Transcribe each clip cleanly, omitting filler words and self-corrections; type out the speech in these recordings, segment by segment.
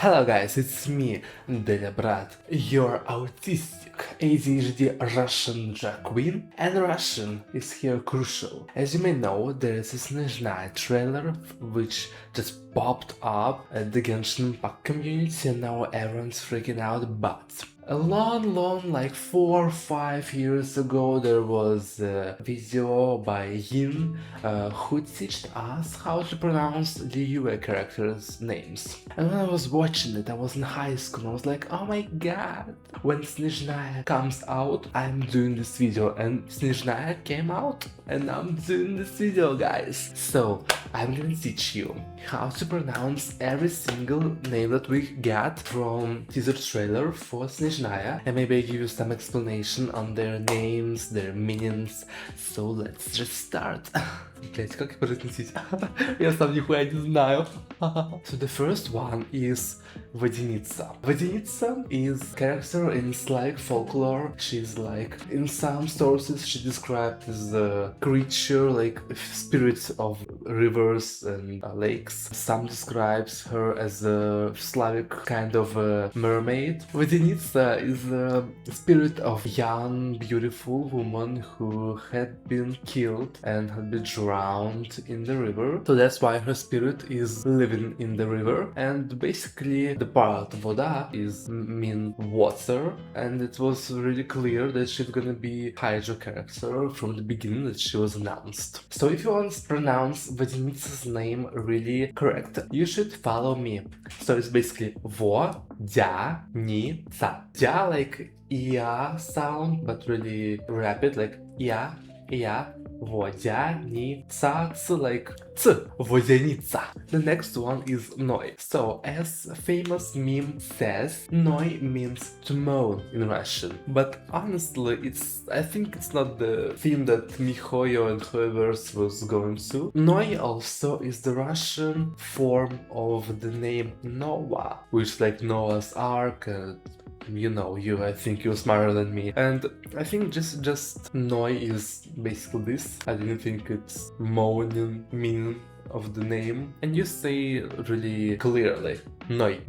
Hello guys, it's me, Brat, your autistic ADHD Russian drag queen, and Russian is here crucial. As you may know, there is a Snezhnaya trailer which just popped up at the Genshin Impact community and now everyone's freaking out, but a long, like 4 or 5 years ago, there was a video by Ying who taught us how to pronounce Li Yue characters' names. And when I was watching it, I was in high school and I was like, oh my god! When Snezhnaya comes out, I'm doing this video, and Snezhnaya came out and I'm doing this video, guys. So I'm gonna teach you how to pronounce every single name that we get from teaser trailer for Snezhnaya, and maybe I give you some explanation on their names, their meanings. So let's just start. Блять, как произносить? Я сам нихуя не знаю. So the first one is Водяница. Водяница is character in Slavic folklore. She's like, in some sources she described as a creature, like spirit of rivers and lakes. Some describes her as a Slavic kind of a mermaid. Водяница is a spirit of young, beautiful woman who had been killed and had been drowned in the river. So that's why her spirit is living in the river. And basically the part voda is mean water, and it was really clear that she's gonna be Hydra character from the beginning that she was announced. So if you want to pronounce Водяниca's name really correct, you should follow me. So it's basically Водяница. Ja like ia sound, but really rapid, like ia. Водяница, like ц, водяница. The next one is Noi. So, as a famous meme says, Noi means to moan in Russian. But honestly, I think it's not the theme that Mihoyo and whoever was going to. Noi also is the Russian form of the name Noah, which is like Noah's Ark. You know, I think you're smarter than me. And I think just Noi is basically this. I didn't think it's moaning meaning of the name. And you say really clearly, Noi,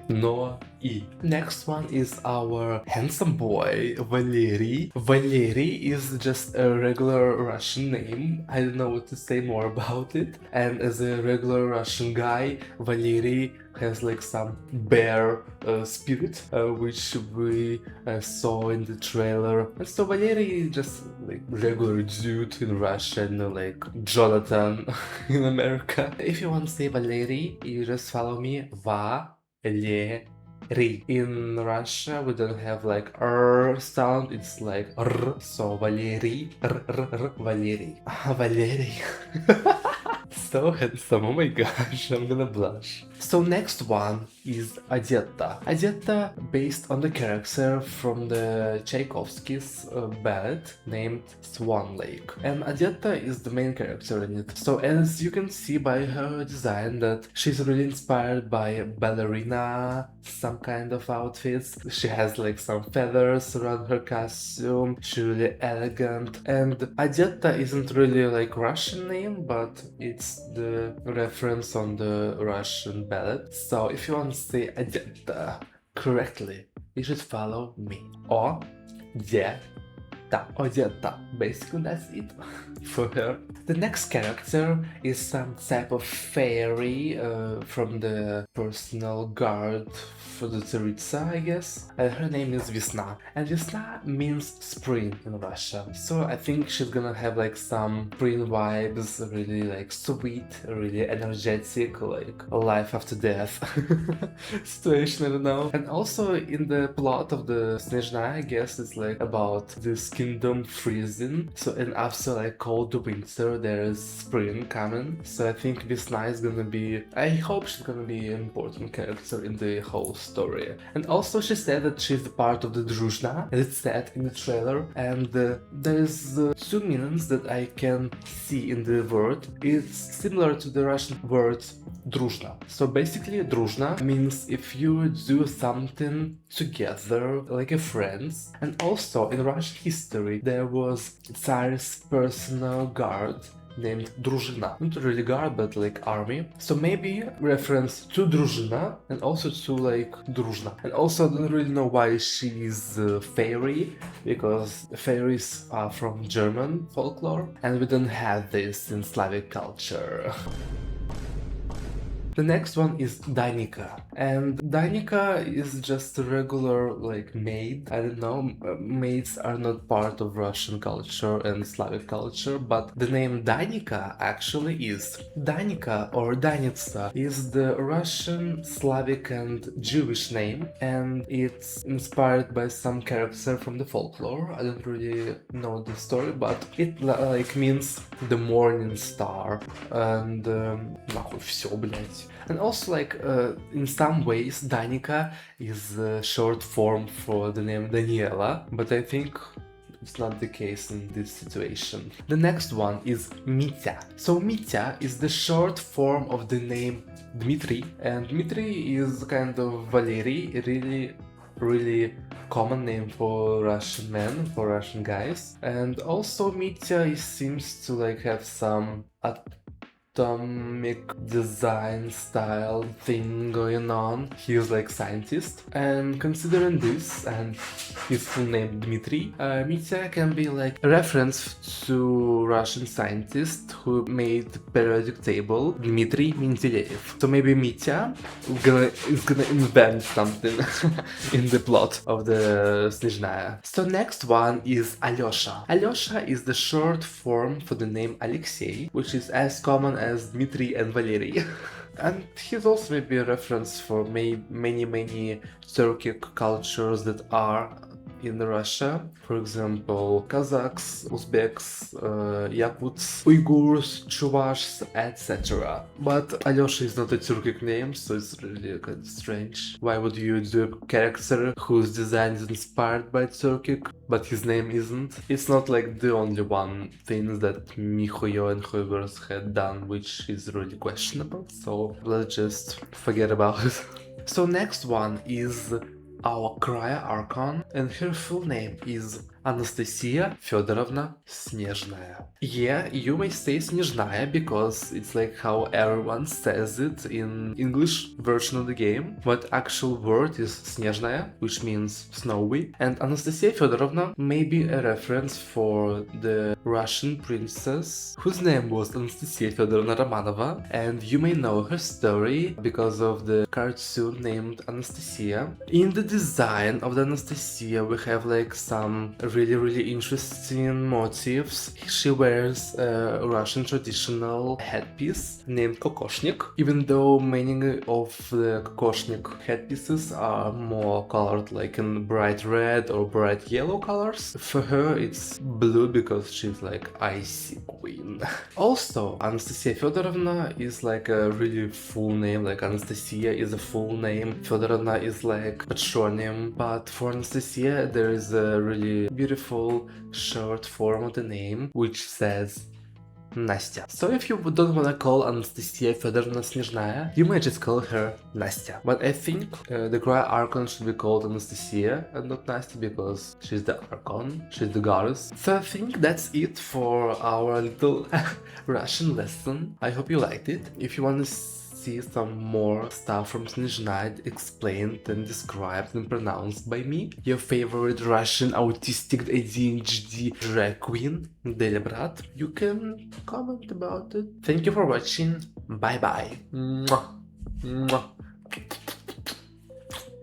Noah, E. Next one is our handsome boy, Valery. Valery is just a regular Russian name. I don't know what to say more about it. And as a regular Russian guy, Valery has like some bear spirit, which we saw in the trailer. And so Valery is just like regular dude in Russian, like Jonathan in America. If you want to say Valery, you just follow me, Valery. In Russia, we don't have like R sound, it's like R. So Valery, Valery. Valery. So handsome, oh my gosh, I'm gonna blush. So next one is Одета. Одета based on the character from the Tchaikovsky's ballet named Swan Lake. And Одета is the main character in it. So as you can see by her design that she's really inspired by ballerina, some kind of outfits. She has like some feathers around her costume. She's really elegant. And Одета isn't really like Russian name, but it's the reference on the Russian ballet. So if you want to say Одета correctly, you should follow me. Одета. Basically that's it for her. The next character is some type of fairy from the personal guard for the Tsaritsa, I guess. Her name is Vesna, and Vesna means spring in Russia. So I think she's gonna have like some spring vibes, really like sweet, really energetic, like a life after death situation, I don't know. And also in the plot of the Snezhnaya, I guess it's like about this kingdom freezing. So and after like cold winter, there is spring coming. So I think Vesna is gonna be, I hope she's gonna be an important character in the whole story. And also she said that she's part of the Druzhna, as it's said in the trailer. And there's two meanings that I can see in the word. It's similar to the Russian word Druzhna. So basically Druzhna means if you do something together, like a friends. And also in Russian history there was Tsar's personal guard named Дружина. Not really guard, but like army. So maybe reference to Дружина and also to like Дружна. And also I don't really know why she's fairy, because fairies are from German folklore and we don't have this in Slavic culture. The next one is Danica, and Danica is just a regular like maid. I don't know, maids are not part of Russian culture and Slavic culture, but the name Danica actually is. Danica or Danitsa is the Russian, Slavic and Jewish name, and it's inspired by some character from the folklore. I don't really know the story, but it like means the morning star, and нахуй всё, блять. And also, like, in some ways, Danica is a short form for the name Daniela, but I think it's not the case in this situation. The next one is Mitya. So Mitya is the short form of the name Dmitry, and Dmitry is kind of Valery, really common name for Russian men, for Russian guys. And also Mitya seems to like have some atomic design style thing going on. He is like scientist, and considering this and his full name Dmitry, Mitya can be like a reference to Russian scientist who made the periodic table, Dmitry Mendeleev. So maybe Mitya is gonna invent something in the plot of the Snezhnaya. So next one is Alyosha. Alyosha is the short form for the name Alexei, which is as common as Dmitry and Valery. And he's also maybe a reference for many Turkic cultures that are in Russia. For example, Kazakhs, Uzbeks, Yakuts, Uyghurs, Chuvashs, etc. But Alyosha is not a Turkic name, so it's really kind of strange. Why would you do a character whose design is inspired by Turkic, but his name isn't? It's not like the only one thing that Mihoyo and Hoivers had done, which is really questionable, so let's just forget about it. So next one is our Kraya Archon, and her full name is Anastasia Fedorovna Snezhnaya. Yeah, you may say Snezhnaya because it's like how everyone says it in English version of the game, but actual word is Snezhnaya, which means snowy, and Anastasia Fedorovna may be a reference for the Russian princess whose name was Anastasia Fedorovna Romanova, and you may know her story because of the cartoon named Anastasia. In the design of the Anastasia we have like some really interesting motifs. She wears a Russian traditional headpiece named kokoshnik, even though many of the kokoshnik headpieces are more colored like in bright red or bright yellow colors. For her it's blue because she's like icy queen. Also, Anastasia Fedorovna is like a really full name, like Anastasia is a full name, Fedorovna is like patronym, but for Anastasia there is a really beautiful short form of the name which says Nastya. So if you don't wanna call Anastasia Fedorovna Snezhnaya, you may just call her Nastya. But I think the Kraya Archon should be called Anastasia and not Nastya because she's the Archon, she's the goddess. So I think that's it for our little Russian lesson. I hope you liked it. If you wanna see some more stuff from Snezhnaya explained and described and pronounced by me, your favorite Russian autistic ADHD drag queen, Delebrat, you can comment about it. Thank you for watching. Bye bye. Mwah. Mwah.